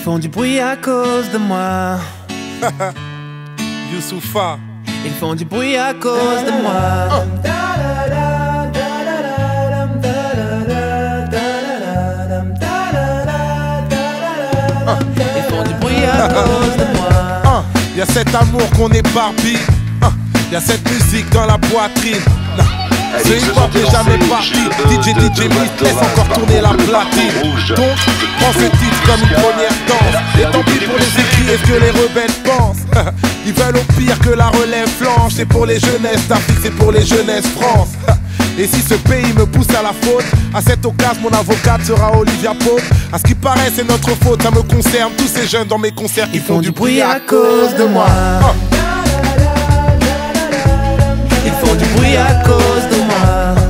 font du bruit à cause de moi. Youssoupha. Ils font du bruit à cause de moi. Ils font du bruit à cause de moi. Y'a cet amour qu'on éparpille. Y'a cette musique dans la poitrine. Ce hip-hop n'est jamais parti. DJ Mist laisse encore tourner la platine. Donc, prends ce titre comme une première danse. Et tant pis pour les écrits et ce que les rebelles pensent. Ils veulent au pire que la relève flanche. C'est pour les jeunesses d'Afrique, c'est pour les jeunesses France. Et si ce pays me pousse à la faute, à cette occasion mon avocate sera Olivia Pope. À ce qui paraît c'est notre faute, ça me concerne. Tous ces jeunes dans mes concerts qui font du bruit à cause de moi. Ils font du bruit à cause de moi.